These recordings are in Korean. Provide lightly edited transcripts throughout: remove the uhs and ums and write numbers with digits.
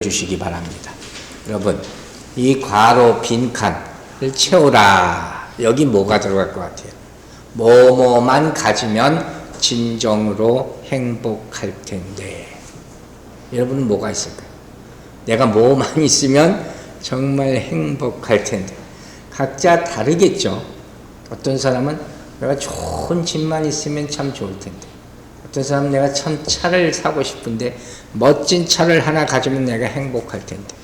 주시기 바랍니다. 여러분, 이 괄호 빈칸을 채우라. 여기 뭐가 들어갈 것 같아요? 뭐뭐만 가지면 진정으로 행복할 텐데. 여러분은 뭐가 있을까요? 내가 뭐만 있으면 정말 행복할 텐데. 각자 다르겠죠. 어떤 사람은 내가 좋은 집만 있으면 참 좋을 텐데. 어떤 사람은 내가 참 차를 사고 싶은데 멋진 차를 하나 가지면 내가 행복할 텐데.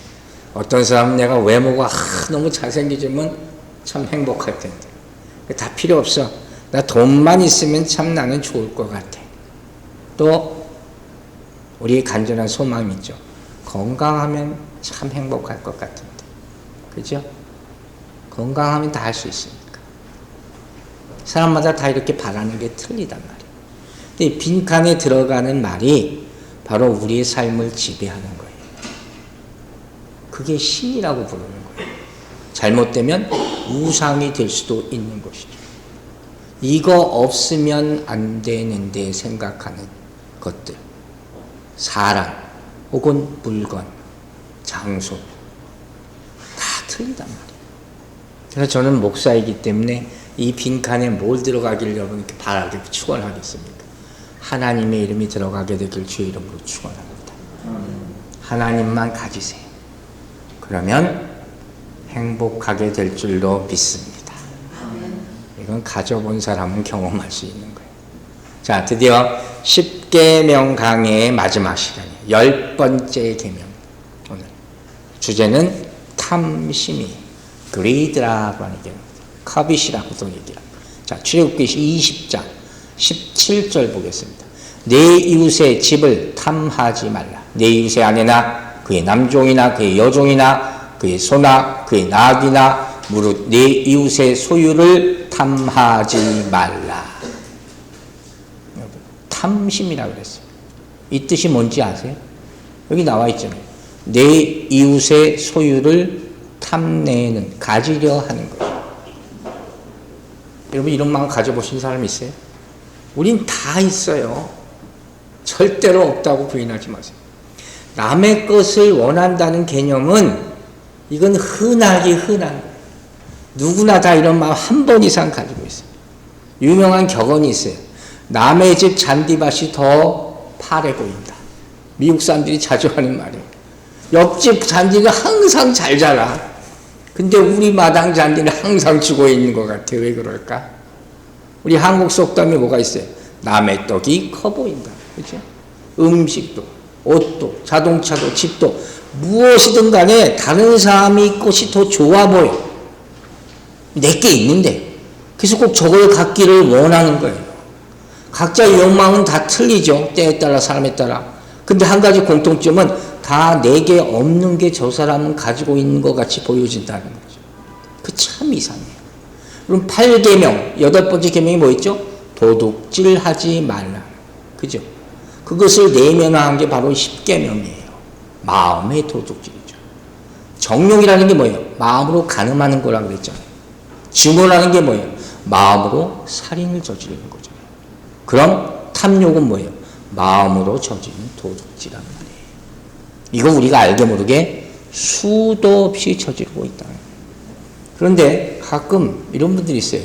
어떤 사람은 내가 외모가 너무 잘생기지면 참 행복할 텐데. 다 필요 없어. 나 돈만 있으면 참 나는 좋을 것 같아. 또 우리의 간절한 소망이 있죠. 건강하면 참 행복할 것 같은데. 그죠? 건강하면 다 할 수 있으니까. 사람마다 다 이렇게 바라는 게 틀리단 말이에요. 근데 빈칸에 들어가는 말이 바로 우리의 삶을 지배하는 거예요. 그게 신이라고 부르는 거예요. 잘못되면 우상이 될 수도 있는 것이죠. 이거 없으면 안 되는데 생각하는 것들. 사람 혹은 물건, 장소 다 틀리단 말이에요. 그래서 저는 목사이기 때문에 이 빈칸에 뭘 들어가길 여러분께 바라게 축원하겠습니까? 하나님의 이름이 들어가게 되길 주의 이름으로 축원합니다. 하나님만 가지세요. 그러면 행복하게 될 줄로 믿습니다. 이건 가져본 사람은 경험할 수 있는 거예요. 자, 드디어 10계명 강해의 마지막 시간이에요. 10번째 계명. 오늘 주제는 탐심이, greed라고 하는 게 커빗이라고도 얘기합니다. 자, 출애굽기 20장 17절 보겠습니다. 내 이웃의 집을 탐하지 말라. 내 이웃의 아내나 그의 남종이나 그의 여종이나 그의 소나 그의 낙이나 무릇 내 이웃의 소유를 탐하지 말라. 탐심이라고 그랬어요. 이 뜻이 뭔지 아세요? 여기 나와 있잖아요. 내 이웃의 소유를 탐내는, 가지려 하는 거예요. 여러분 이런 마음 가져보신 사람 있어요? 우린 다 있어요. 절대로 없다고 부인하지 마세요. 남의 것을 원한다는 개념은 이건 흔하기 흔한 거예요. 누구나 다 이런 마음 한 번 이상 가지고 있어요. 유명한 격언이 있어요. 남의 집 잔디밭이 더 파래 보인다. 미국 사람들이 자주 하는 말이에요. 옆집 잔디가 항상 잘 자라. 근데 우리 마당 잔디는 항상 죽어 있는 것 같아요. 왜 그럴까? 우리 한국 속담에 뭐가 있어요? 남의 떡이 커 보인다. 그렇죠? 음식도, 옷도, 자동차도, 집도 무엇이든 간에 다른 사람이 것이 더 좋아 보여. 내게 있는데. 그래서 꼭 저걸 갖기를 원하는 거예요. 각자의 욕망은 다 틀리죠. 때에 따라, 사람에 따라. 근데 한 가지 공통점은 다 내게 없는 게 저 사람은 가지고 있는 것 같이 보여진다는 거죠. 그 참 이상해요. 그럼 8계명, 8번째 계명이 뭐 있죠? 도둑질하지 말라. 그죠? 그것을 내면화한 게 바로 10계명이에요. 마음의 도둑질이죠. 정욕이라는 게 뭐예요? 마음으로 간음하는 거라고 그랬잖아요. 증오라는 게 뭐예요? 마음으로 살인을 저지르는 거잖아요. 그럼 탐욕은 뭐예요? 마음으로 저지르는 도둑질이란 말이에요. 이거 우리가 알게 모르게 수도 없이 저지르고 있다는 거예요. 그런데 가끔 이런 분들이 있어요.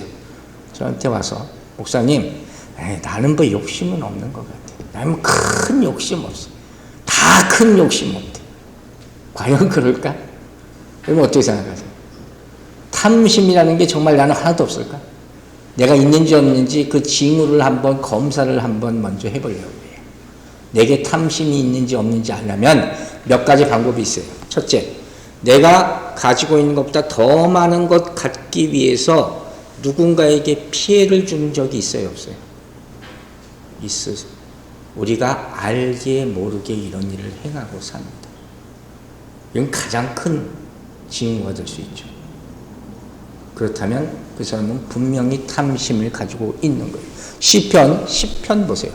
저한테 와서 목사님, 나는 뭐 욕심은 없는 것 같아요. 나는 큰 욕심 없어. 다 큰 욕심 없대. 과연 그럴까? 그러면 어떻게 생각하세요? 탐심이라는 게 정말 나는 하나도 없을까? 내가 있는지 없는지 그 징후를 한번 검사를 한번 먼저 해보려고 해요. 내게 탐심이 있는지 없는지 알려면 몇 가지 방법이 있어요. 첫째, 내가 가지고 있는 것보다 더 많은 것 갖기 위해서 누군가에게 피해를 준 적이 있어요, 없어요? 있어요. 우리가 알게 모르게 이런 일을 행하고 삽니다. 이건 가장 큰 징후가 될 수 있죠. 그렇다면 그 사람은 분명히 탐심을 가지고 있는 거예요. 시편 10편 보세요.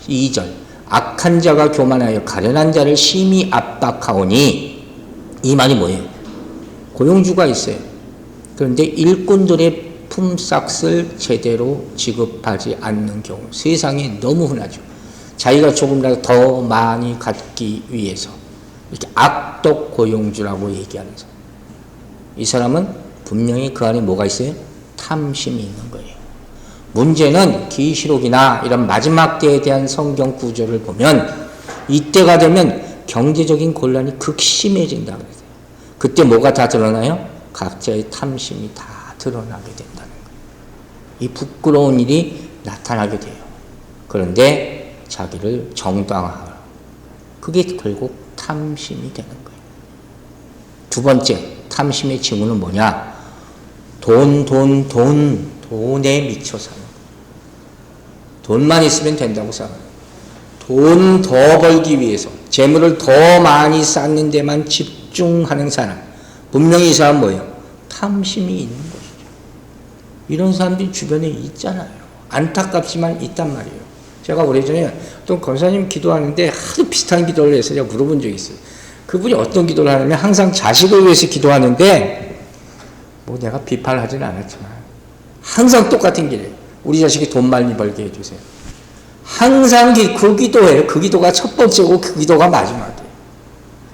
2절. 악한 자가 교만하여 가련한 자를 심히 압박하오니. 이 말이 뭐예요? 고용주가 있어요. 그런데 일꾼들의 품삯을 제대로 지급하지 않는 경우 세상에 너무 흔하죠. 자기가 조금이라도 더 많이 갖기 위해서 이렇게 악독 고용주라고 얘기하는 사람. 이 사람은 분명히 그 안에 뭐가 있어요? 탐심이 있는 거예요. 문제는 계시록이나 이런 마지막 때에 대한 성경 구조를 보면 이때가 되면 경제적인 곤란이 극심해진다 그래요. 그때 뭐가 다 드러나요? 각자의 탐심이 다 드러나게 된다는 거예요. 이 부끄러운 일이 나타나게 돼요. 그런데 자기를 정당화하고 그게 결국 탐심이 되는 거예요. 두 번째, 탐심의 징후는 뭐냐? 돈에 미쳐 사는 거예요. 돈만 있으면 된다고 생각해요. 돈 더 벌기 위해서 재물을 더 많이 쌓는 데만 집중하는 사람. 분명히 이 사람 뭐예요? 탐심이 있는 것이죠. 이런 사람들이 주변에 있잖아요. 안타깝지만 있단 말이에요. 제가 오래전에 어떤 권사님 기도하는데 하도 비슷한 기도를 해서 제가 물어본 적이 있어요. 그분이 어떤 기도를 하냐면 항상 자식을 위해서 기도하는데 뭐 내가 비판을 하지는 않았지만 항상 똑같은 길이에요. 우리 자식이 돈 많이 벌게 해주세요. 항상 그 기도예요. 그 기도가 첫 번째고 그 기도가 마지막이에요.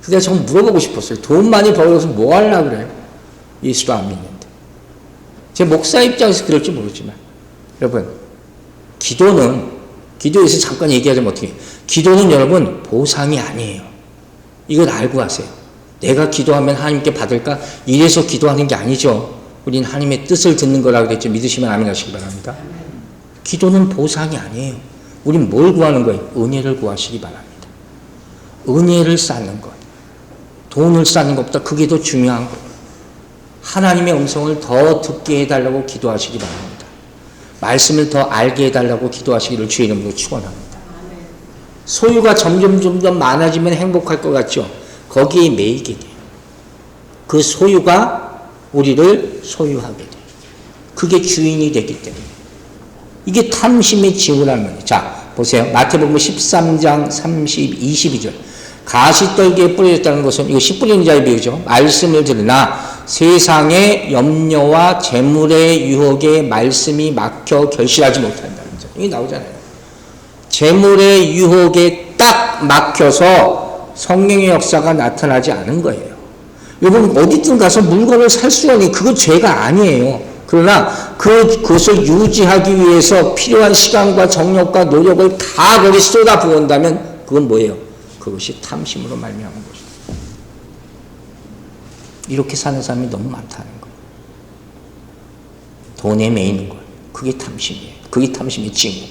그래서 내가 좀 물어보고 싶었어요. 돈 많이 벌어서 뭐 하려고 그래요? 예수도 안 믿는데. 제 목사 입장에서 그럴지 모르지만 여러분 기도에서 잠깐 얘기하자면 어떻게 해요? 기도는 여러분 보상이 아니에요. 이걸 알고 하세요. 내가 기도하면 하나님께 받을까? 이래서 기도하는 게 아니죠. 우린 하나님의 뜻을 듣는 거라고 그랬죠. 믿으시면 아멘 하시기 바랍니다. 기도는 보상이 아니에요. 우린 뭘 구하는 거예요? 은혜를 구하시기 바랍니다. 은혜를 쌓는 것. 돈을 쌓는 것보다 그게 더 중요한 거예요. 하나님의 음성을 더 듣게 해달라고 기도하시기 바랍니다. 말씀을 더 알게 해달라고 기도하시기를 주의 이름으로 축원합니다. 소유가 점점 많아지면 행복할 것 같죠? 거기에 매이게 돼요. 그 소유가 우리를 소유하게 돼요. 그게 주인이 되기 때문에. 이게 탐심의 징후라는 거예요. 자, 보세요. 마태복음 13장 22절. 가시떨기에 뿌려졌다는 것은, 이거 씨 뿌리는 자의 비유죠. 말씀을 들으나 세상의 염려와 재물의 유혹에 말씀이 막혀 결실하지 못한다는 거죠. 이게 나오잖아요. 재물의 유혹에 딱 막혀서 성령의 역사가 나타나지 않은 거예요. 여러분 어디든 가서 물건을 살 수가 있는 그건 죄가 아니에요. 그러나 그것을 유지하기 위해서 필요한 시간과 정력과 노력을 다 거기 쏟아 부은다면 그건 뭐예요? 그것이 탐심으로 말미암은 것이죠. 이렇게 사는 사람이 너무 많다는 거예요. 돈에 매이는 거예요. 그게 탐심이에요. 그게 탐심의 징후.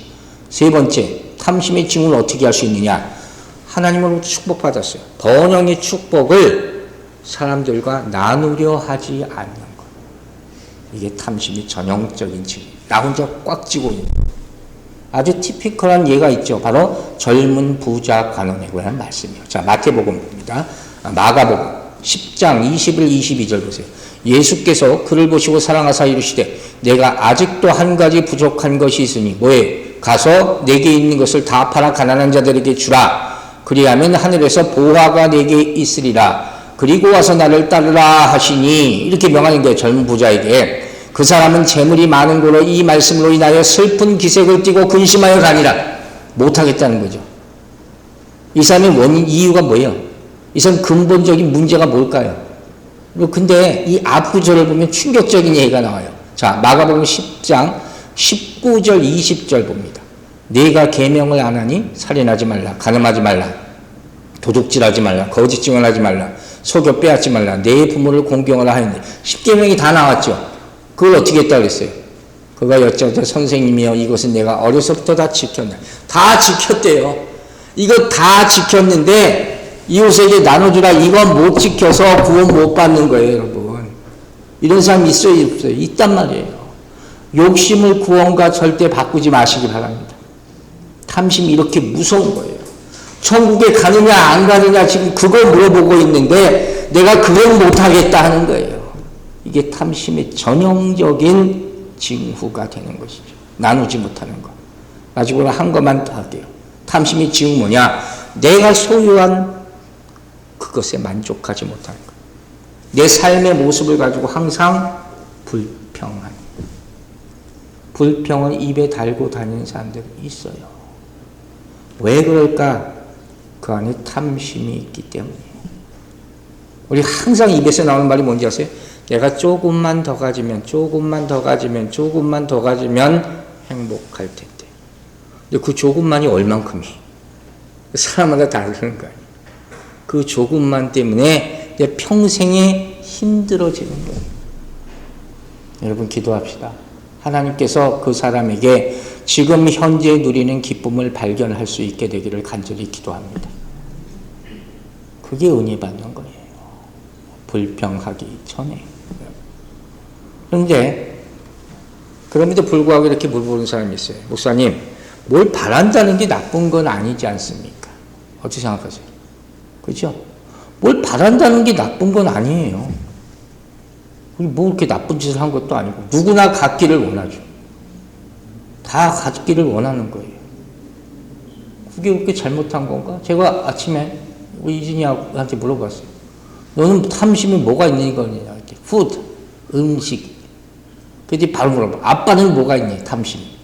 세 번째, 탐심의 징후를 어떻게 할 수 있느냐? 하나님으로부터 축복받았어요. 번영의 축복을 사람들과 나누려 하지 않는 것. 이게 탐심의 전형적인 징후. 나 혼자 꽉 쥐고 있는 것. 아주 티피컬한 예가 있죠. 바로 젊은 부자 관원에 관한 말씀이에요. 자, 마태복음입니다. 마가복음 10장 21, 22절 보세요. 예수께서 그를 보시고 사랑하사 이르시되 내가 아직도 한 가지 부족한 것이 있으니 뭐예요? 가서 내게 있는 것을 다 팔아 가난한 자들에게 주라. 그리하면 하늘에서 보화가 내게 있으리라. 그리고 와서 나를 따르라 하시니 이렇게 명하는 거예요. 젊은 부자에게. 그 사람은 재물이 많은 고로 이 말씀으로 인하여 슬픈 기색을 띠고 근심하여 가니라. 못하겠다는 거죠. 이 사람의 이유가 뭐예요? 이 사람 근본적인 문제가 뭘까요? 근데 이 앞구절을 보면 충격적인 얘기가 나와요. 자, 마가복음 10장 19절 20절 봅니다. 네가 계명을 안 하니 살인하지 말라, 간음하지 말라, 도둑질하지 말라, 거짓 증언하지 말라, 속여 빼앗지 말라, 내 부모를 공경하라 하는데 10계명이 다 나왔죠. 그걸 어떻게 했다고 그랬어요? 그가 여쭤서 선생님이여 이것은 내가 어려서부터 다 지켰냐? 다 지켰대요. 이거 다 지켰는데 이웃에게 나눠주라. 이건 못 지켜서 구원 못 받는 거예요, 여러분. 이런 사람 있어요, 없어요? 있단 말이에요. 욕심을 구원과 절대 바꾸지 마시기 바랍니다. 탐심이 이렇게 무서운 거예요. 천국에 가느냐 안 가느냐 지금 그걸 물어보고 있는데 내가 그걸 못하겠다 하는 거예요. 이게 탐심의 전형적인 징후가 되는 것이죠. 나누지 못하는 것. 가지고 한 것만 더 할게요. 탐심의 징후 뭐냐? 내가 소유한 그것에 만족하지 못하는 것. 내 삶의 모습을 가지고 항상 불평한. 불평은 입에 달고 다니는 사람들이 있어요. 왜 그럴까? 그 안에 탐심이 있기 때문이에요. 우리 항상 입에서 나오는 말이 뭔지 아세요? 내가 조금만 더 가지면, 조금만 더 가지면, 조금만 더 가지면 행복할 텐데. 근데 그 조금만이 얼만큼이? 사람마다 다르는 거 아니에요. 그 조금만 때문에 내 평생에 힘들어지는 거예요. 여러분 기도합시다. 하나님께서 그 사람에게 지금 현재 누리는 기쁨을 발견할 수 있게 되기를 간절히 기도합니다. 그게 은혜 받는 거예요. 불평하기 전에. 그런데 그럼에도 불구하고 이렇게 물어보는 사람이 있어요. 목사님, 뭘 바란다는 게 나쁜 건 아니지 않습니까? 어떻게 생각하세요? 그죠? 뭘 바란다는 게 나쁜 건 아니에요. 뭐 이렇게 나쁜 짓을 한 것도 아니고 누구나 갖기를 원하죠. 다 갖기를 원하는 거예요. 그게 그렇게 잘못한 건가? 제가 아침에 우리 이진이한테 물어봤어요. 너는 탐심이 뭐가 있는 거냐? 이렇게 푸드, 음식. 그랬더니 바로 물어봐. 아빠는 뭐가 있니? 탐심이.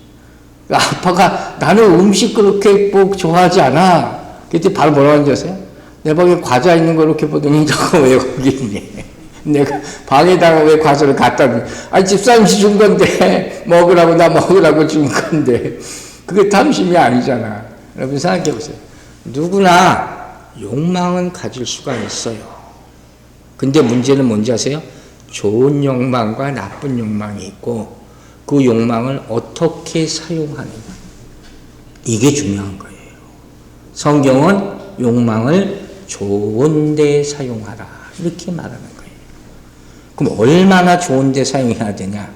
아빠가 나는 음식 그렇게 꼭 좋아하지 않아. 그랬더니 바로 뭐라고 하는지 아세요? 내 방에 과자 있는 거 이렇게 보더니 저거 왜 거기 있니? 내가 방에다가 왜 과자를 갖다 줘? 아니 집사람이 준 건데 먹으라고 나 먹으라고 준 건데 그게 탐심이 아니잖아. 여러분 생각해 보세요. 누구나 욕망은 가질 수가 있어요. 근데 문제는 뭔지 아세요? 좋은 욕망과 나쁜 욕망이 있고 그 욕망을 어떻게 사용하느냐. 이게 중요한 거예요. 성경은 욕망을 좋은 데 사용하라 이렇게 말하는 거예요. 그럼 얼마나 좋은 데 사용해야 되냐?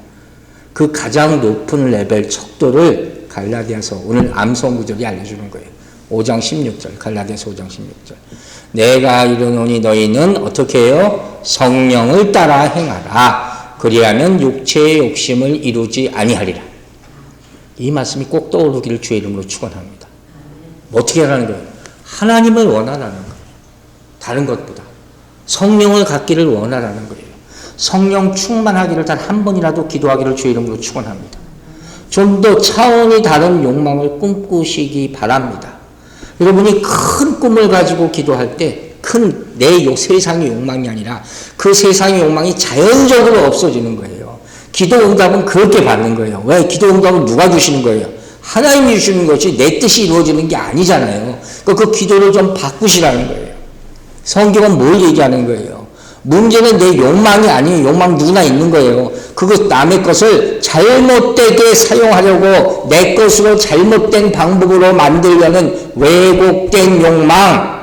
그 가장 높은 레벨 척도를 갈라디아서 오늘 암송 구절이 알려주는 거예요. 5장 16절 갈라디아서 5장 16절 내가 이르노니 너희는 어떻게 해요? 성령을 따라 행하라. 그리하면 육체의 욕심을 이루지 아니하리라. 이 말씀이 꼭 떠오르기를 주의 이름으로 축원합니다. 어떻게 하라는 거예요? 하나님을 원하라는 거예요. 다른 것보다 성령을 갖기를 원하라는 거예요. 성령 충만하기를 단 한 번이라도 기도하기를 주의 이름으로 축원합니다. 좀 더 차원이 다른 욕망을 꿈꾸시기 바랍니다. 여러분이 큰 꿈을 가지고 기도할 때 큰 내 세상의 욕망이 아니라 그 세상의 욕망이 자연적으로 없어지는 거예요. 기도 응답은 그렇게 받는 거예요. 왜? 기도 응답은 누가 주시는 거예요? 하나님이 주시는 것이 내 뜻이 이루어지는 게 아니잖아요. 그 기도를 좀 바꾸시라는 거예요. 성경은 뭘 얘기하는 거예요? 문제는 내 욕망이 아니에요. 욕망 누구나 있는 거예요. 그것 남의 것을 잘못되게 사용하려고 내 것으로 잘못된 방법으로 만들려는 왜곡된 욕망.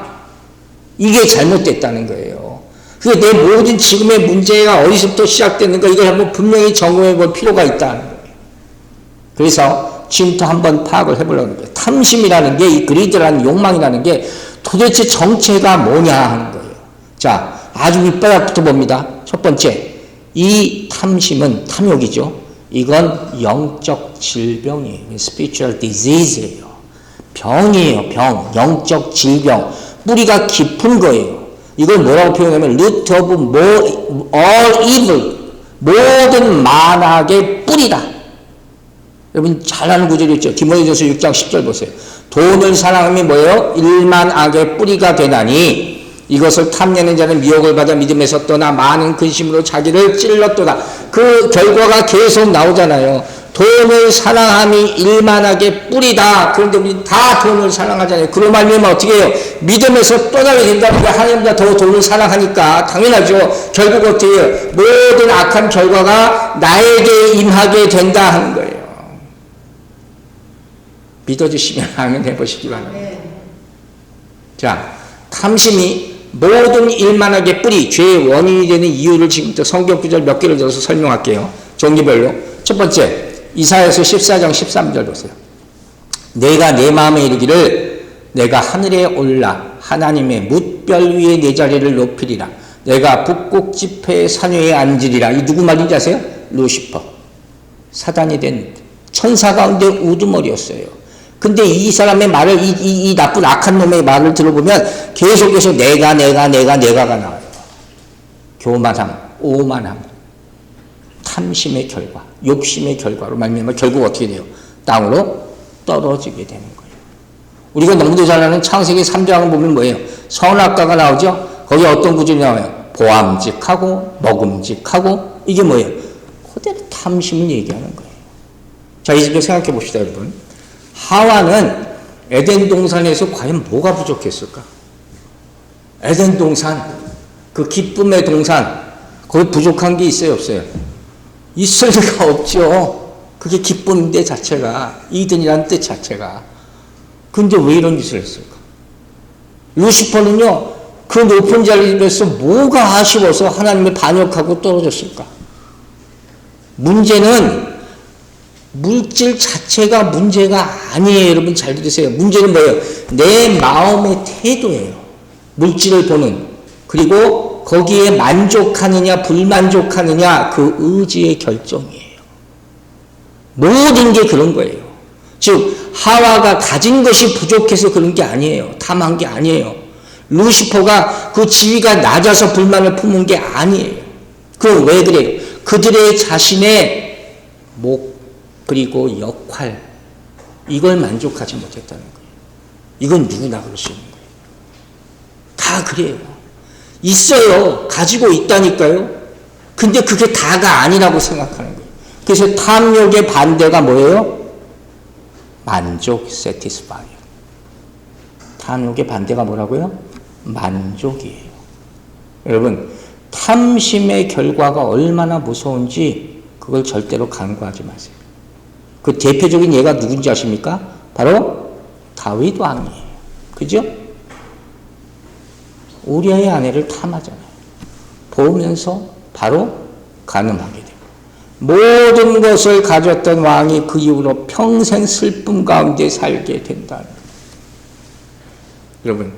이게 잘못됐다는 거예요. 그게 내 모든 지금의 문제가 어디서부터 시작됐는가 이걸 한번 분명히 점검해 볼 필요가 있다는 거예요. 그래서 지금부터 한번 파악을 해보려는 거예요. 탐심이라는 게, 이 그리드라는 욕망이라는 게 도대체 정체가 뭐냐 하는 거예요. 자, 아주 밑바닥부터 봅니다. 첫 번째, 이 탐심은 탐욕이죠. 이건 영적 질병이에요. spiritual disease예요. 병이에요. 병. 영적 질병. 뿌리가 깊은 거예요. 이걸 뭐라고 표현하면 root of all evil. 모든 만악의 뿌리다. 여러분 잘 아는 구절이 있죠. 디모데전서 6장 10절 보세요. 돈을 사랑함이 뭐예요? 일만 악의 뿌리가 되나니 이것을 탐내는 자는 미혹을 받아 믿음에서 떠나 많은 근심으로 자기를 찔렀도다. 그 결과가 계속 나오잖아요. 돈을 사랑함이 일만하게 뿌리다. 그런데 우리 다 돈을 사랑하잖아요. 그로 말미암아 어떻게 해요? 믿음에서 떠나게 된다는 게 하나님보다 더 돈을 사랑하니까 당연하죠. 결국 어떻게 해요? 모든 악한 결과가 나에게 임하게 된다 하는 거예요. 믿어주시면 아멘 해보시기 바랍니다. 자, 탐심이 모든 일만하게 뿌리, 죄의 원인이 되는 이유를 지금부터 성경 구절 몇 개를 들어서 설명할게요. 종류별로. 첫 번째, 이사야서 14장 13절 보세요. 내가 내 마음에 이르기를 내가 하늘에 올라 하나님의 뭇별 위에 내 자리를 높이리라. 내가 북극 지폐의 산 위에 앉으리라. 이 누구 말인지 아세요? 루시퍼. 사단이 된 천사 가운데 우두머리였어요. 근데 이 사람의 말을, 이 나쁜 악한 놈의 말을 들어보면 계속해서 내가가 나와요. 교만함, 오만함, 탐심의 결과, 욕심의 결과로 말미암아 결국 어떻게 돼요? 땅으로 떨어지게 되는 거예요. 우리가 너무도 잘 아는 창세기 3장을 보면 뭐예요? 선악과가 나오죠? 거기 어떤 구절이 나와요? 보암직하고 먹음직하고 이게 뭐예요? 그대로 탐심을 얘기하는 거예요. 자, 이제 생각해 봅시다, 여러분. 하와는 에덴 동산에서 과연 뭐가 부족했을까? 에덴 동산, 그 기쁨의 동산, 거기 부족한 게 있어요, 없어요? 있을 리가 없죠. 그게 기쁨인데 자체가, 이든이라는 뜻 자체가. 근데 왜 이런 짓을 했을까? 루시퍼는요, 그 높은 자리에서 뭐가 아쉬워서 하나님을 반역하고 떨어졌을까? 문제는 물질 자체가 문제가 아니에요. 여러분 잘 들으세요. 문제는 뭐예요? 내 마음의 태도예요. 물질을 보는. 그리고 거기에 만족하느냐 불만족하느냐 그 의지의 결정이에요. 모든 게 그런 거예요. 즉 하와가 가진 것이 부족해서 그런 게 아니에요. 탐한 게 아니에요. 루시퍼가 그 지위가 낮아서 불만을 품은 게 아니에요. 그럼 왜 그래요? 그들의 자신의 목 그리고 역할 이걸 만족하지 못했다는 거예요. 이건 누구나 그럴 수 있는 거예요. 다 그래요. 있어요. 가지고 있다니까요. 근데 그게 다가 아니라고 생각하는 거예요. 그래서 탐욕의 반대가 뭐예요? 만족, satisfy. 탐욕의 반대가 뭐라고요? 만족이에요. 여러분, 탐심의 결과가 얼마나 무서운지 그걸 절대로 간과하지 마세요. 그 대표적인 예가 누군지 아십니까? 바로 다윗 왕이에요. 그죠? 우리아의 아내를 탐하잖아요. 보면서 바로 간음하게 돼요. 모든 것을 가졌던 왕이 그 이후로 평생 슬픔 가운데 살게 된다는 거예요. 여러분,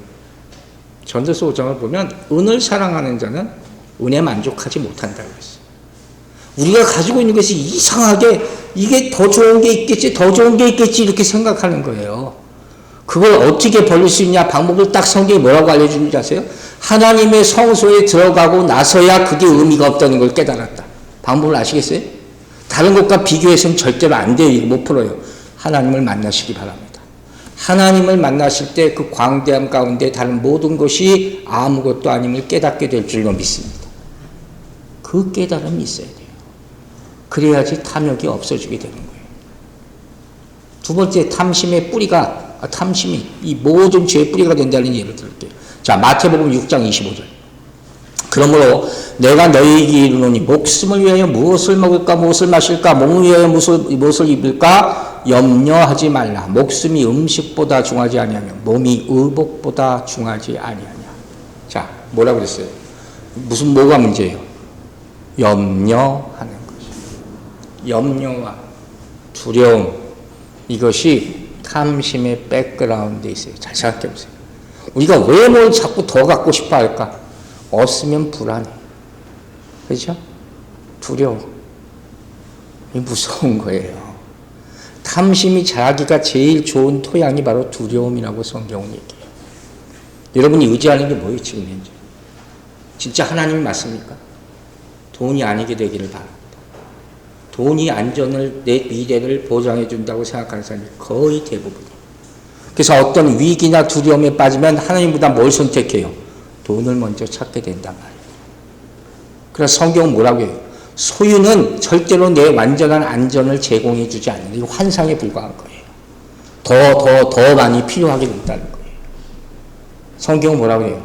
전도서 5장을 보면 은을 사랑하는 자는 은에 만족하지 못한다고 했어요. 우리가 가지고 있는 것이 이상하게 이게 더 좋은 게 있겠지, 더 좋은 게 있겠지 이렇게 생각하는 거예요. 그걸 어떻게 벌릴 수 있냐 방법을 딱 성경이 뭐라고 알려주는지 아세요? 하나님의 성소에 들어가고 나서야 그게 의미가 없다는 걸 깨달았다. 방법을 아시겠어요? 다른 것과 비교해서는 절대로 안 돼요. 이거 못 풀어요. 하나님을 만나시기 바랍니다. 하나님을 만나실 때 그 광대함 가운데 다른 모든 것이 아무것도 아님을 깨닫게 될 줄로 믿습니다. 그 깨달음이 있어야 돼요. 그래야지 탐욕이 없어지게 되는 거예요. 두 번째, 탐심의 뿌리가 탐심이 이 모든 죄의 뿌리가 된다는 예를 들을게요. 자, 마태복음 6장 25절. 그러므로 내가 너희에게 이르노니 목숨을 위하여 무엇을 먹을까 무엇을 마실까 몸을 위하여 무엇을 입을까 염려하지 말라. 목숨이 음식보다 중하지 아니하며 몸이 의복보다 중하지 아니하냐. 자, 뭐라고 그랬어요? 무슨 뭐가 문제예요? 염려하는 것이. 염려와 두려움 이것이 탐심의 백그라운드에 있어요. 잘 생각해 보세요. 우리가 왜 뭘 자꾸 더 갖고 싶어 할까? 없으면 불안해. 그렇죠? 두려워. 이 무서운 거예요. 탐심이 자라기가 제일 좋은 토양이 바로 두려움이라고 성경은 얘기해요. 여러분이 의지하는 게 뭐예요, 지금 현재? 진짜 하나님이 맞습니까? 돈이 아니게 되기를 바랍니다. 돈이 안전을, 내 미래를 보장해 준다고 생각하는 사람이 거의 대부분이에요. 그래서 어떤 위기나 두려움에 빠지면 하나님보다 뭘 선택해요? 돈을 먼저 찾게 된단 말이에요. 그래서 성경은 뭐라고 해요? 소유는 절대로 내 완전한 안전을 제공해 주지 않는다. 이거 환상에 불과한 거예요. 더 많이 필요하게 된다는 거예요. 성경은 뭐라고 해요?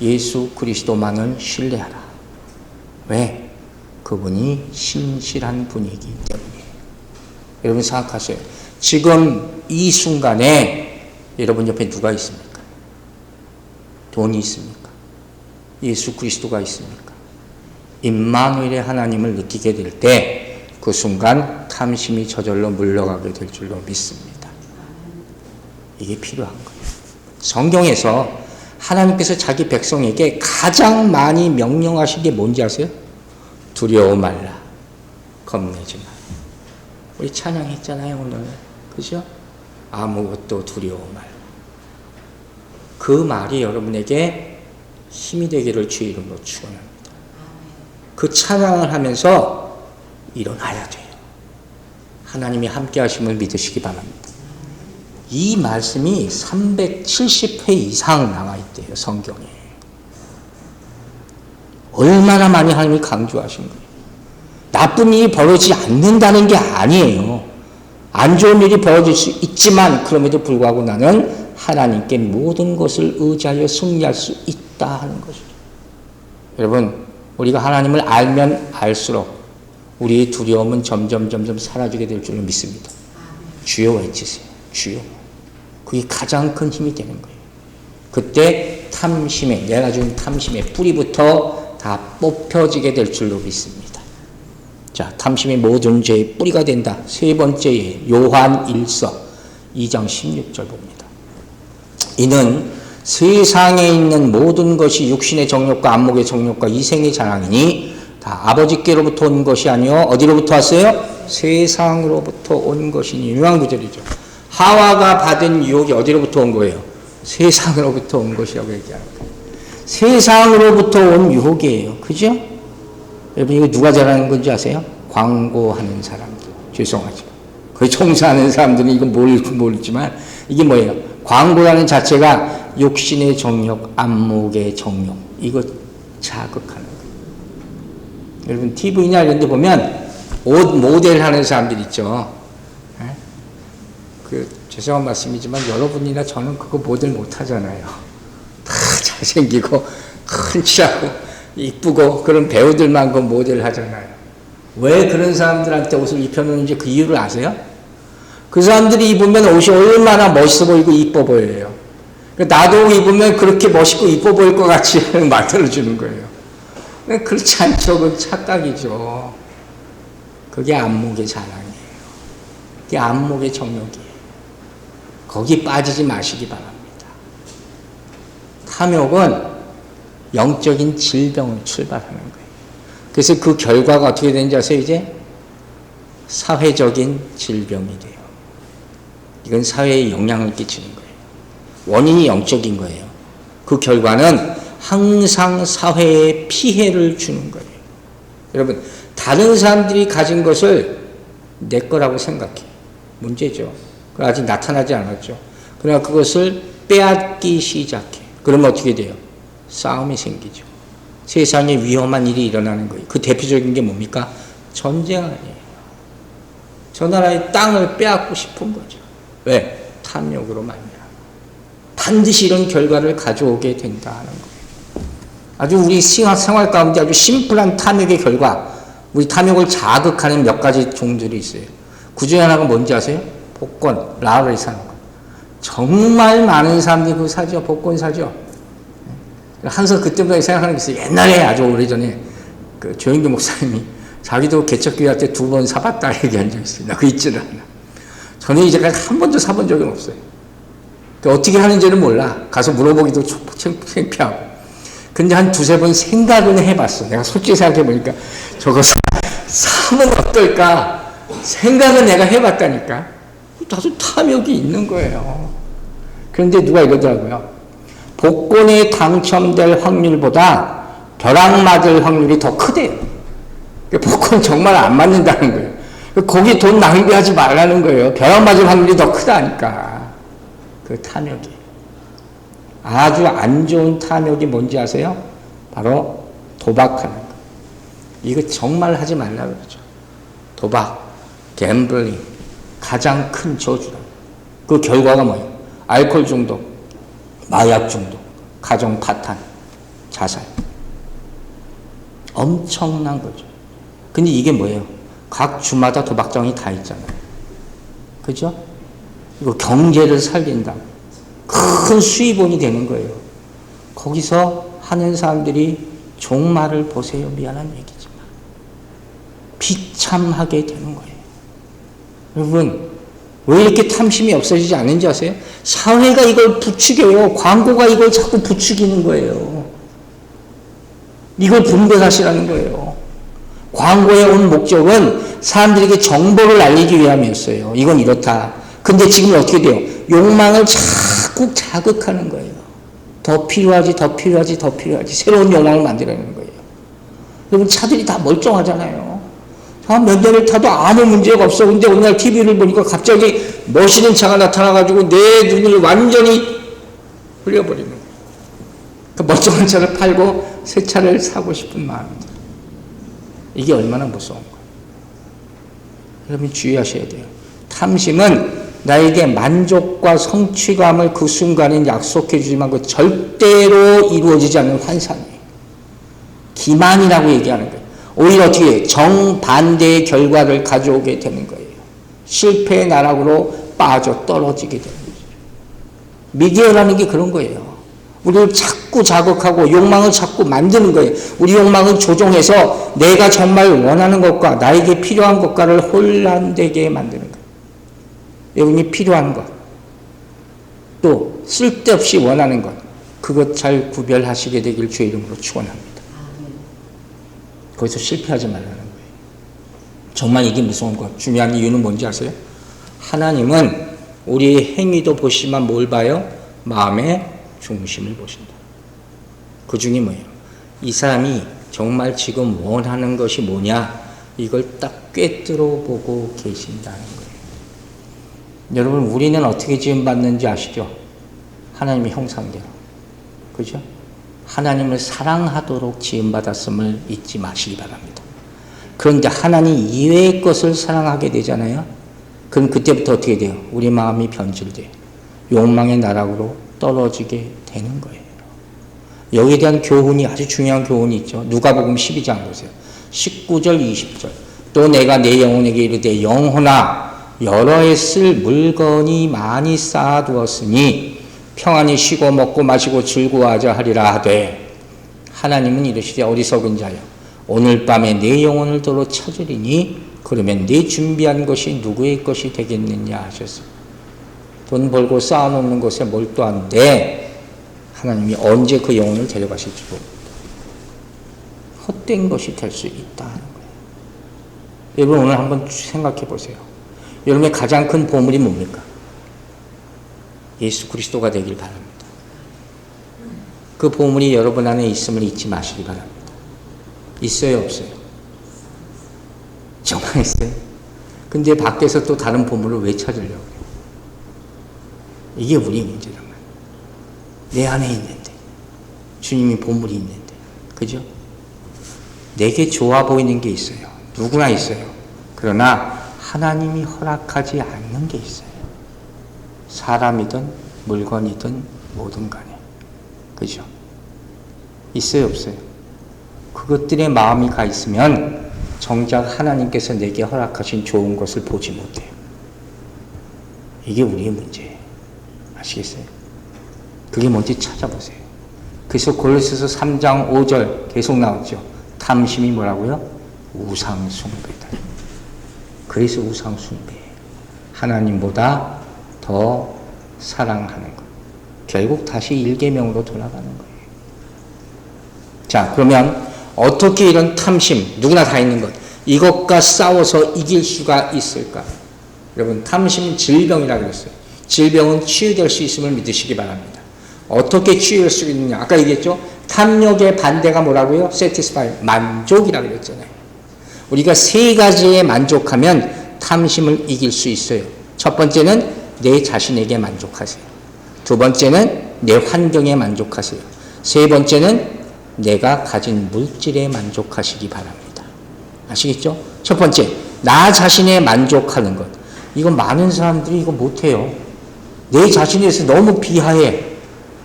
예수 그리스도만을 신뢰하라. 왜? 그분이 신실한 분이기 때문이에요. 여러분 생각하세요. 지금 이 순간에 여러분 옆에 누가 있습니까? 돈이 있습니까? 예수 그리스도가 있습니까? 임마누엘의 하나님을 느끼게 될 때 그 순간 탐심이 저절로 물러가게 될 줄로 믿습니다. 이게 필요한 거예요. 성경에서 하나님께서 자기 백성에게 가장 많이 명령하신 게 뭔지 아세요? 두려워 말라. 겁내지 마. 우리 찬양했잖아요, 오늘. 그죠? 아무것도 두려워 말라. 그 말이 여러분에게 힘이 되기를 주의 이름으로 축원합니다. 그 찬양을 하면서 일어나야 돼요. 하나님이 함께 하심을 믿으시기 바랍니다. 이 말씀이 370회 이상 나와 있대요, 성경에. 얼마나 많이 하나님이 강조하신 거예요. 나쁜 일이 벌어지지 않는다는 게 아니에요. 안 좋은 일이 벌어질 수 있지만 그럼에도 불구하고 나는 하나님께 모든 것을 의지하여 승리할 수 있다 하는 것이죠. 여러분, 우리가 하나님을 알면 알수록 우리의 두려움은 점점 사라지게 될 줄로 믿습니다. 주여 외치세요. 주여. 그게 가장 큰 힘이 되는 거예요. 그때 탐심의, 내가 준 탐심의 뿌리부터 다 뽑혀지게 될 줄로 믿습니다. 자, 탐심이 모든 죄의 뿌리가 된다. 세 번째에 요한 1서 2장 16절 봅니다. 이는 세상에 있는 모든 것이 육신의 정욕과 안목의 정욕과 이생의 자랑이니 다 아버지께로부터 온 것이 아니요 어디로부터 왔어요? 세상으로부터 온 것이니. 유명한 구절이죠. 하와가 받은 유혹이 어디로부터 온 거예요? 세상으로부터 온 것이라고 얘기하는 거예요. 세상으로부터 온 유혹이에요. 그죠? 여러분, 이거 누가 잘하는 건지 아세요? 광고하는 사람들. 죄송하죠. 거의 총사하는 사람들은 이거 모르지만 이게 뭐예요? 광고라는 자체가 육신의 정욕, 안목의 정욕, 이거 자극하는 거예요. 여러분, TV나 이런 데 보면 옷 모델 하는 사람들 있죠. 죄송한 말씀이지만 여러분이나 저는 그거 모델 못 하잖아요. 다 잘생기고 큰치하고 이쁘고 그런 배우들만 그 모델 하잖아요. 왜 그런 사람들한테 옷을 입혀놓는지 그 이유를 아세요? 그 사람들이 입으면 옷이 얼마나 멋있어 보이고 이뻐 보여요. 나도 입으면 그렇게 멋있고 이뻐 보일 것 같이 만들어주는 거예요. 그렇지 않죠. 그건 착각이죠. 그게 안목의 자랑이에요. 그게 안목의 정욕이에요. 거기 빠지지 마시기 바랍니다. 탐욕은 영적인 질병을 출발하는 거예요. 그래서 그 결과가 어떻게 되는지 아세요? 이제 사회적인 질병이 돼요. 이건 사회에 영향을 끼치는 거예요. 원인이 영적인 거예요. 그 결과는 항상 사회에 피해를 주는 거예요. 여러분, 다른 사람들이 가진 것을 내 거라고 생각해. 문제죠. 그건 아직 나타나지 않았죠. 그러나 그것을 빼앗기 시작해. 그러면 어떻게 돼요? 싸움이 생기죠. 세상에 위험한 일이 일어나는 거예요. 그 대표적인 게 뭡니까? 전쟁 아니에요. 저 나라의 땅을 빼앗고 싶은 거죠. 왜? 탐욕으로 말미암아. 반드시 이런 결과를 가져오게 된다 하는 거예요. 아주 우리 생활 가운데 아주 심플한 탐욕의 결과, 우리 탐욕을 자극하는 몇 가지 종들이 있어요. 그 중에 하나가 뭔지 아세요? 복권, 라를 사는 거. 정말 많은 사람들이 그거 사죠. 복권 사죠. 항상 그때부터 생각하는 게 있어요. 옛날에 아주 오래전에 그 조영규 목사님이 자기도 개척교회 때 2번 사봤다 얘기한 적이 있어요. 나 그 있지를 않아. 저는 이제까지 한 번도 사본 적은 없어요. 어떻게 하는지는 몰라. 가서 물어보기도 창피하고. 근데 한 2-3번 생각은 해봤어. 내가 솔직히 생각해보니까 저거 사면 어떨까? 생각은 내가 해봤다니까. 다소 탐욕이 있는 거예요. 그런데 누가 이러더라고요. 복권에 당첨될 확률보다 벼락 맞을 확률이 더 크대요. 복권 정말 안 맞는다는 거예요. 거기 돈 낭비하지 말라는 거예요. 벼락 맞을 확률이 더 크다니까. 그 탐욕이. 아주 안 좋은 탐욕이 뭔지 아세요? 바로 도박하는 거. 이거 정말 하지 말라 그러죠. 도박, 갬블링, 가장 큰 저주다. 그 결과가 뭐예요? 알코올 중독, 마약 중독, 가정 파탄, 자살. 엄청난 거죠. 근데 이게 뭐예요? 각 주마다 도박장이 다 있잖아요. 그죠? 이거 경제를 살린다. 큰 수입원이 되는 거예요. 거기서 하는 사람들이 종말을 보세요. 미안한 얘기지만. 비참하게 되는 거예요. 여러분, 왜 이렇게 탐심이 없어지지 않는지 아세요? 사회가 이걸 부추겨요. 광고가 이걸 자꾸 부추기는 거예요. 이걸 분별하시라는 거예요. 광고에 온 목적은 사람들에게 정보를 알리기 위함이었어요. 이건 이렇다. 근데 지금 어떻게 돼요? 욕망을 자꾸 자극하는 거예요. 더 필요하지, 더 필요하지, 더 필요하지. 새로운 욕망을 만들어내는 거예요. 여러분, 차들이 다 멀쩡하잖아요. 몇 년을 타도 아무 문제가 없어. 근데 오늘 TV를 보니까 갑자기 멋있는 차가 나타나가지고 내 눈을 완전히 흘려버리는 거예요. 그 멀쩡한 차를 팔고 새 차를 사고 싶은 마음입니다. 이게 얼마나 무서운 거예요. 여러분 주의하셔야 돼요. 탐심은 나에게 만족과 성취감을 그 순간엔 약속해 주지만 그 절대로 이루어지지 않는 환상이에요. 기만이라고 얘기하는 거예요. 오히려 어떻게 정반대의 결과를 가져오게 되는 거예요. 실패의 나락으로 빠져 떨어지게 되는 거죠. 미디어라는 게 그런 거예요. 우리를 자꾸 자극하고 욕망을 자꾸 만드는 거예요. 우리 욕망을 조종해서 내가 정말 원하는 것과 나에게 필요한 것과를 혼란되게 만드는 거예요. 여러분이 필요한 것, 또 쓸데없이 원하는 것, 그것 잘 구별하시게 되길 주의 이름으로 축원합니다. 거기서 실패하지 말라는 거예요. 정말 이게 무서운 것, 중요한 이유는 뭔지 아세요? 하나님은 우리의 행위도 보시지만 뭘 봐요? 마음의 중심을 보신다. 그 중에 뭐예요? 이 사람이 정말 지금 원하는 것이 뭐냐? 이걸 딱 꿰뚫어 보고 계신다는 거예요. 여러분, 우리는 어떻게 지음받는지 아시죠? 하나님의 형상대로. 그죠? 하나님을 사랑하도록 지음받았음을 잊지 마시기 바랍니다. 그런데 하나님 이외의 것을 사랑하게 되잖아요. 그럼 그때부터 어떻게 돼요? 우리 마음이 변질돼요. 욕망의 나락으로 떨어지게 되는 거예요. 여기에 대한 교훈이 아주 중요한 교훈이 있죠. 누가복음 12장 보세요. 19절 20절. 또 내가 내 영혼에게 이르되 영혼아 여러 해 쓸 물건이 많이 쌓아두었으니 평안히 쉬고 먹고 마시고 즐거워하자 하리라 하되 하나님은 이르시되 어리석은 자여 오늘 밤에 내 영혼을 도로 찾으리니 그러면 네 준비한 것이 누구의 것이 되겠느냐 하셨어요. 돈 벌고 쌓아놓는 것에 몰두한데 하나님이 언제 그 영혼을 데려가실지 모릅니다. 헛된 것이 될 수 있다는 거예요. 여러분 오늘 한번 생각해 보세요. 여러분의 가장 큰 보물이 뭡니까? 예수 그리스도가 되길 바랍니다. 그 보물이 여러분 안에 있음을 잊지 마시기 바랍니다. 있어요, 없어요? 정말 있어요? 근데 밖에서 또 다른 보물을 왜 찾으려고 해요? 이게 우리의 문제란 말이에요. 내 안에 있는데, 주님이 보물이 있는데, 그죠? 내게 좋아 보이는 게 있어요. 누구나 있어요. 그러나 하나님이 허락하지 않는 게 있어요. 사람이든 물건이든 뭐든 간에. 그죠? 있어요, 없어요? 그것들의 마음이 가 있으면 정작 하나님께서 내게 허락하신 좋은 것을 보지 못해요. 이게 우리의 문제예요. 아시겠어요? 그게 뭔지 찾아보세요. 그래서 골로새서 3장 5절 계속 나왔죠. 탐심이 뭐라고요? 우상숭배다. 그래서 우상숭배예요. 하나님보다 더 사랑하는 것. 결국 다시 1계명으로 돌아가는 거예요. 자, 그러면 어떻게 이런 탐심, 누구나 다 있는 것, 이것과 싸워서 이길 수가 있을까? 여러분, 탐심은 질병이라고 그랬어요. 질병은 치유될 수 있음을 믿으시기 바랍니다. 어떻게 치유할 수 있느냐? 아까 얘기했죠? 탐욕의 반대가 뭐라고요? satisfy, 만족이라고 그랬잖아요. 우리가 세 가지에 만족하면 탐심을 이길 수 있어요. 첫 번째는 내 자신에게 만족하세요. 두 번째는 내 환경에 만족하세요. 세 번째는 내가 가진 물질에 만족하시기 바랍니다. 아시겠죠? 첫 번째, 나 자신에 만족하는 것. 이거 많은 사람들이 이거 못해요. 내 자신에서 너무 비하해.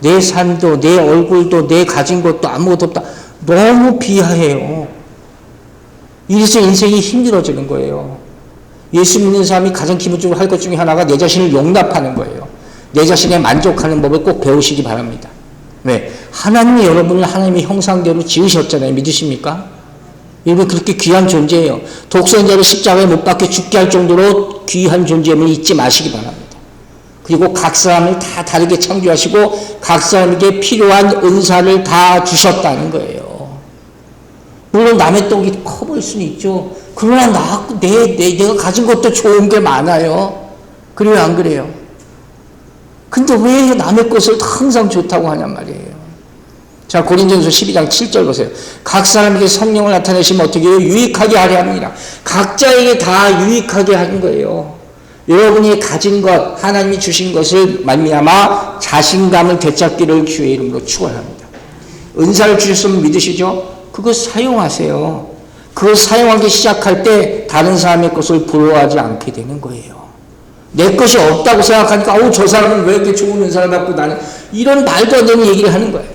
내 삶도, 내 얼굴도, 내 가진 것도 아무것도 없다. 너무 비하해요. 이래서 인생이 힘들어지는 거예요. 예수 믿는 사람이 가장 기본적으로 할 것 중에 하나가 내 자신을 용납하는 거예요. 내 자신에 만족하는 법을 꼭 배우시기 바랍니다. 왜? 하나님이 여러분을 하나님의 형상대로 지으셨잖아요. 믿으십니까? 여러분 그렇게 귀한 존재예요. 독선자를 십자가에 못 박혀 죽게 할 정도로 귀한 존재임을 잊지 마시기 바랍니다. 그리고 각 사람을 다 다르게 창조하시고 각 사람에게 필요한 은사를 다 주셨다는 거예요. 물론 남의 떡이 커 보일 수는 있죠. 그러나 내가 가진 것도 좋은 게 많아요. 그래요, 안 그래요? 근데 왜 남의 것을 항상 좋다고 하냔 말이에요. 자, 고린도전서 12장 7절 보세요. 각 사람에게 성령을 나타내시면 어떻게 해요? 유익하게 하려 합니다. 각자에게 다 유익하게 하는 거예요. 여러분이 가진 것, 하나님이 주신 것을 말미암아 자신감을 되찾기를 주의 이름으로 축원합니다. 은사를 주셨으면 믿으시죠? 그거 사용하세요. 그걸 사용하기 시작할 때 다른 사람의 것을 부러워하지 않게 되는 거예요. 내 것이 없다고 생각하니까 아우 저 사람은 왜 이렇게 좋은 은사를 받고 나는 이런 말도 안 되는 얘기를 하는 거예요.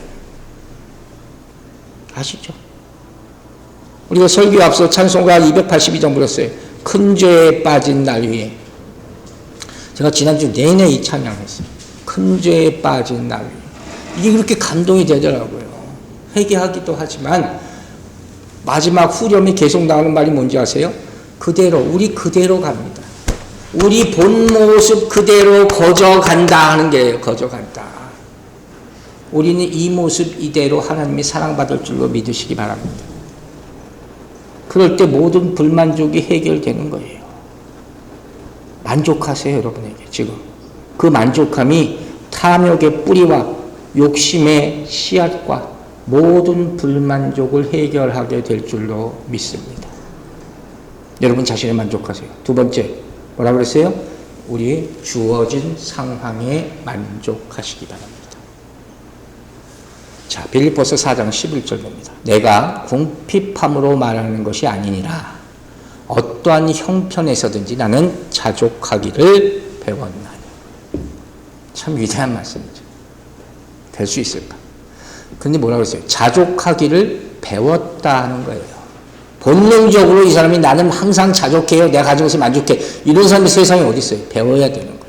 아시죠? 우리가 설교 앞서 찬송가 282장 불렀어요. 큰 죄에 빠진 날 위에. 제가 지난주 내내 이 찬양했어요. 큰 죄에 빠진 날 위에. 이게 그렇게 감동이 되더라고요. 회개하기도 하지만 마지막 후렴이 계속 나오는 말이 뭔지 아세요? 그대로, 우리 그대로 갑니다. 우리 본 모습 그대로 거저간다 하는 게 거저간다. 우리는 이 모습 이대로 하나님이 사랑받을 줄로 믿으시기 바랍니다. 그럴 때 모든 불만족이 해결되는 거예요. 만족하세요, 여러분에게 지금. 그 만족함이 탐욕의 뿌리와 욕심의 씨앗과 모든 불만족을 해결하게 될 줄로 믿습니다. 여러분 자신에 만족하세요. 두 번째, 뭐라 그랬어요? 우리 주어진 상황에 만족하시기 바랍니다. 자, 빌립보서 4장 11절 봅니다. 내가 궁핍함으로 말하는 것이 아니니라. 어떠한 형편에서든지 나는 자족하기를 배웠나니. 참 위대한 말씀이죠. 될 수 있을까? 근데 뭐라고 했어요? 자족하기를 배웠다는 거예요. 본능적으로 이 사람이 나는 항상 자족해요. 내가 가진 것에 만족해. 이런 사람이 세상에 어디 있어요? 배워야 되는 거예요.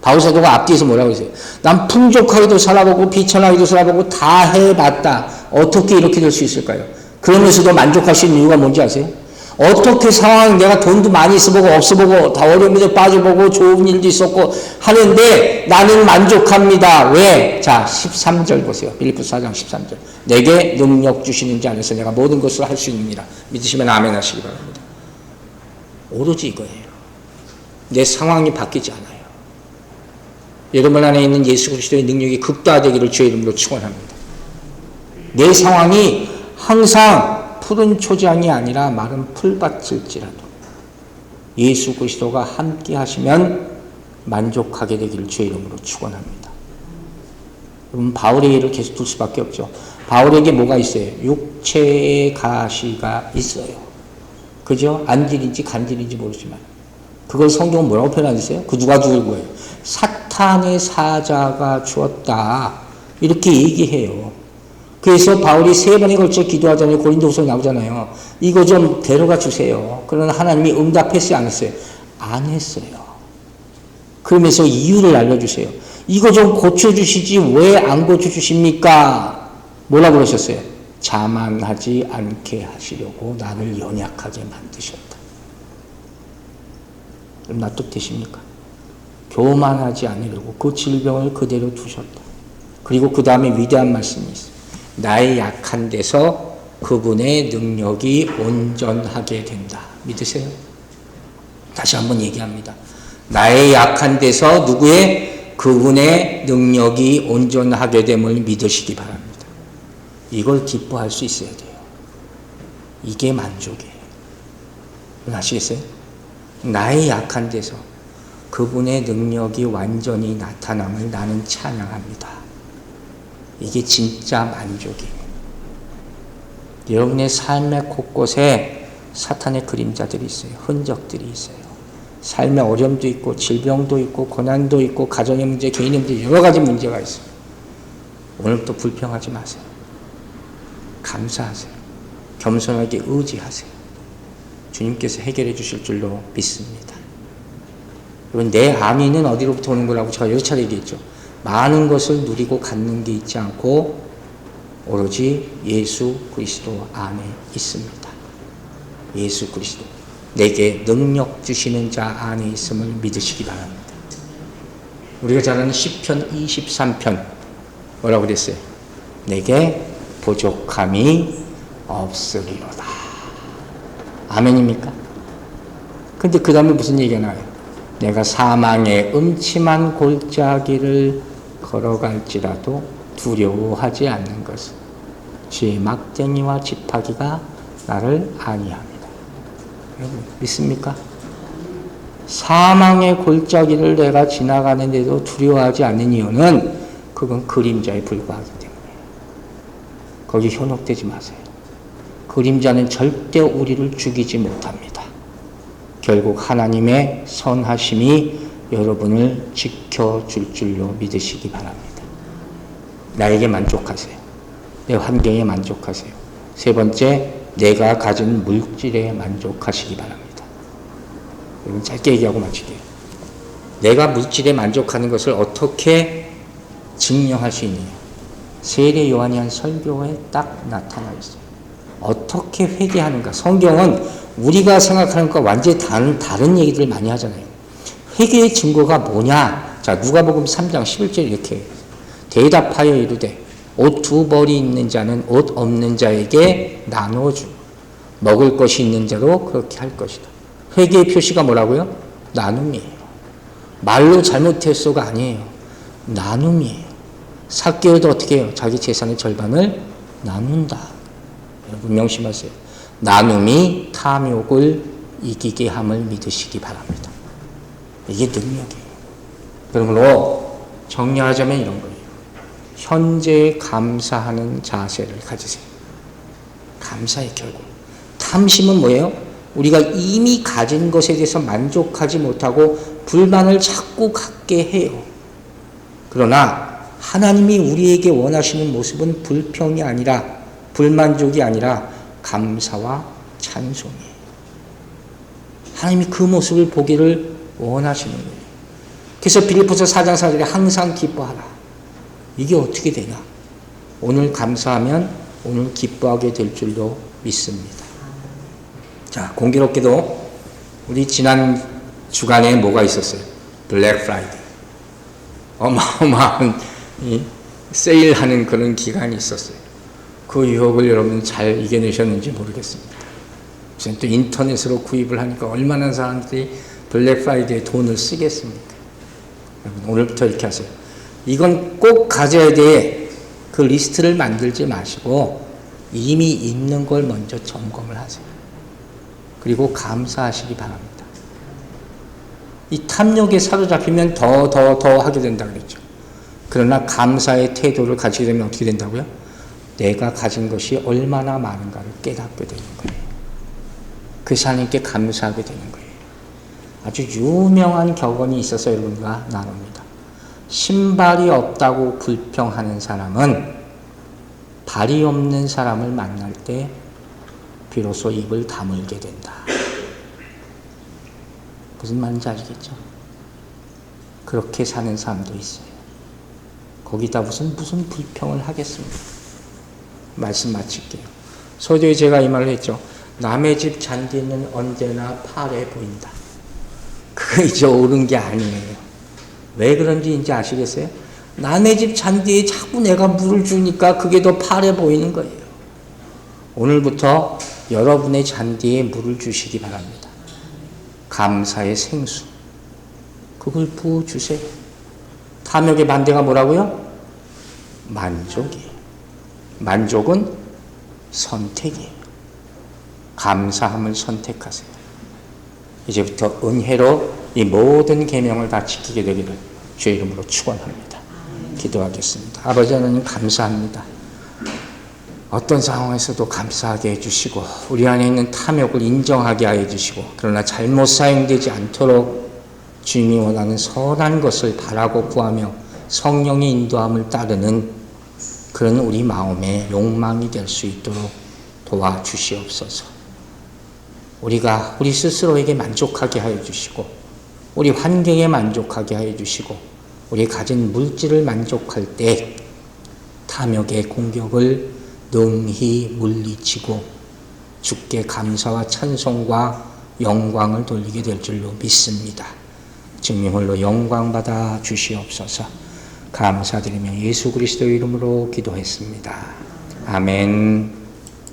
바울사도가 앞뒤에서 뭐라고 했어요? 난 풍족하게도 살아보고 비천하게도 살아보고 다 해봤다. 어떻게 이렇게 될 수 있을까요? 그러면서도 만족할 수 있는 이유가 뭔지 아세요? 어떻게 상황, 내가 돈도 많이 써보고 없어보고 다 어려움에도 빠져보고 좋은 일도 있었고 하는데 나는 만족합니다. 왜? 자, 13절 보세요. 빌립보서 4장 13절. 내게 능력 주시는 자 안에서 내가 모든 것을 할 수 있느니라. 믿으시면 아멘 하시기 바랍니다. 오로지 이거예요. 내 상황이 바뀌지 않아요. 여러분 안에 있는 예수 그리스도의 능력이 극다되기를 주의 이름으로 축원합니다. 내 상황이 항상 푸른 초장이 아니라 마른 풀밭일지라도 예수 그리스도가 함께 하시면 만족하게 되기를 주의 이름으로 축원합니다. 그럼 바울의 일을 계속 둘 수밖에 없죠. 바울에게 뭐가 있어요? 육체의 가시가 있어요. 그죠? 안질인지 간질인지 모르지만 그걸 성경은 뭐라고 표현하셨어요? 그 누가 죽을 거예요? 사탄의 사자가 주었다. 이렇게 얘기해요. 그래서 바울이 3번에 걸쳐 기도하잖아요. 고린도후서에 나오잖아요. 이거 좀 데려가 주세요. 그러나 하나님이 응답했어요? 안 했어요? 안 했어요. 그러면서 이유를 알려주세요. 이거 좀 고쳐주시지 왜 안 고쳐주십니까? 뭐라고 그러셨어요? 자만하지 않게 하시려고 나를 연약하게 만드셨다. 그럼 납득되십니까? 교만하지 않으려고 그 질병을 그대로 두셨다. 그리고 그 다음에 위대한 말씀이 있어요. 나의 약한 데서 그분의 능력이 온전하게 된다. 믿으세요? 다시 한번 얘기합니다. 나의 약한 데서 누구의? 그분의 능력이 온전하게 됨을 믿으시기 바랍니다. 이걸 기뻐할 수 있어야 돼요. 이게 만족이에요. 아시겠어요? 나의 약한 데서 그분의 능력이 완전히 나타남을 나는 찬양합니다. 이게 진짜 만족이에요. 여러분의 삶의 곳곳에 사탄의 그림자들이 있어요. 흔적들이 있어요. 삶의 어려움도 있고 질병도 있고 고난도 있고 가정의 문제, 개인의 문제 여러 가지 문제가 있어요. 오늘부터 불평하지 마세요. 감사하세요. 겸손하게 의지하세요. 주님께서 해결해 주실 줄로 믿습니다. 여러분 내 안위는 어디로부터 오는 거라고 제가 여러 차례 얘기했죠. 많은 것을 누리고 갖는 게 있지 않고 오로지 예수 그리스도 안에 있습니다. 예수 그리스도 내게 능력 주시는 자 안에 있음을 믿으시기 바랍니다. 우리가 잘 아는 시편 23편 뭐라고 그랬어요? 내게 부족함이 없으리로다. 아멘입니까? 근데 그 다음에 무슨 얘기가 나와요? 내가 사망의 음침한 골짜기를 걸어갈지라도 두려워하지 않는 것은 쥐의 막대기와 지팡이가 나를 안위합니다. 여러분 믿습니까? 사망의 골짜기를 내가 지나가는데도 두려워하지 않는 이유는 그건 그림자에 불과하기 때문이에요. 거기 현혹되지 마세요. 그림자는 절대 우리를 죽이지 못합니다. 결국 하나님의 선하심이 여러분을 지켜줄 줄로 믿으시기 바랍니다. 나에게 만족하세요. 내 환경에 만족하세요. 세 번째, 내가 가진 물질에 만족하시기 바랍니다. 여러분 짧게 얘기하고 마칠게요. 내가 물질에 만족하는 것을 어떻게 증명할 수 있느냐. 세례 요한이 한 설교에 딱 나타나 있어요. 어떻게 회개하는가. 성경은 우리가 생각하는 것과 완전히 다른 얘기들을 많이 하잖아요. 회개의 증거가 뭐냐. 자, 누가복음 3장 11절 이렇게 해요. 대답하여 이르되 옷 2벌이 있는 자는 옷 없는 자에게 나눠주고 먹을 것이 있는 자로 그렇게 할 것이다. 회개의 표시가 뭐라고요? 나눔이에요. 말로 잘못했어가 아니에요. 나눔이에요. 삭개오도 어떻게 해요? 자기 재산의 절반을 나눈다. 여러분 명심하세요. 나눔이 탐욕을 이기게 함을 믿으시기 바랍니다. 이게 능력이에요. 그러므로 정리하자면 이런 거예요. 현재에 감사하는 자세를 가지세요. 감사의 결국. 탐심은 뭐예요? 우리가 이미 가진 것에 대해서 만족하지 못하고 불만을 자꾸 갖게 해요. 그러나 하나님이 우리에게 원하시는 모습은 불평이 아니라 불만족이 아니라 감사와 찬송이에요. 하나님이 그 모습을 보기를 원하시는 거예요. 그래서 빌립보서 4장 4절에 항상 기뻐하라. 이게 어떻게 되냐? 오늘 감사하면 오늘 기뻐하게 될 줄로 믿습니다. 자, 공교롭게도 우리 지난 주간에 뭐가 있었어요? 블랙 프라이데이. 어마어마한 세일하는 그런 기간이 있었어요. 그 유혹을 여러분 잘 이겨내셨는지 모르겠습니다. 지금 또 인터넷으로 구입을 하니까 얼마나 사람들이 블랙 프라이데이에 돈을 쓰겠습니까? 여러분 오늘부터 이렇게 하세요. 이건 꼭 가져야 돼. 그 리스트를 만들지 마시고 이미 있는 걸 먼저 점검을 하세요. 그리고 감사하시기 바랍니다. 이 탐욕에 사로잡히면 더 하게 된다 그랬죠. 그러나 감사의 태도를 가지게 되면 어떻게 된다고요? 내가 가진 것이 얼마나 많은가를 깨닫게 되는 거예요. 그 하나님께 감사하게 되는 거예요. 아주 유명한 격언이 있어서 여러분과 나눕니다. 신발이 없다고 불평하는 사람은 발이 없는 사람을 만날 때 비로소 입을 다물게 된다. 무슨 말인지 아시겠죠? 그렇게 사는 사람도 있어요. 거기다 무슨 불평을 하겠습니까? 말씀 마칠게요. 서두에 제가 이 말을 했죠. 남의 집 잔디는 언제나 파래 보인다. 그게 이제 옳은 게 아니에요. 왜 그런지 이제 아시겠어요? 남의 집 잔디에 자꾸 내가 물을 주니까 그게 더 파래 보이는 거예요. 오늘부터 여러분의 잔디에 물을 주시기 바랍니다. 감사의 생수. 그걸 부어주세요. 탐욕의 반대가 뭐라고요? 만족이에요. 만족은 선택이에요. 감사함을 선택하세요. 이제부터 은혜로 이 모든 계명을 다 지키게 되기를 주의 이름으로 축원합니다. 기도하겠습니다. 아버지 하나님 감사합니다. 어떤 상황에서도 감사하게 해주시고 우리 안에 있는 탐욕을 인정하게 하여 주시고 그러나 잘못 사용되지 않도록 주님이 원하는 선한 것을 바라고 구하며 성령의 인도함을 따르는 그런 우리 마음의 욕망이 될 수 있도록 도와주시옵소서. 우리가 우리 스스로에게 만족하게 하여 주시고 우리 환경에 만족하게 하여 주시고 우리 가진 물질을 만족할 때 탐욕의 공격을 능히 물리치고 주께 감사와 찬송과 영광을 돌리게 될 줄로 믿습니다. 증인홀로 영광받아 주시옵소서. 감사드리며 예수 그리스도의 이름으로 기도했습니다. 아멘.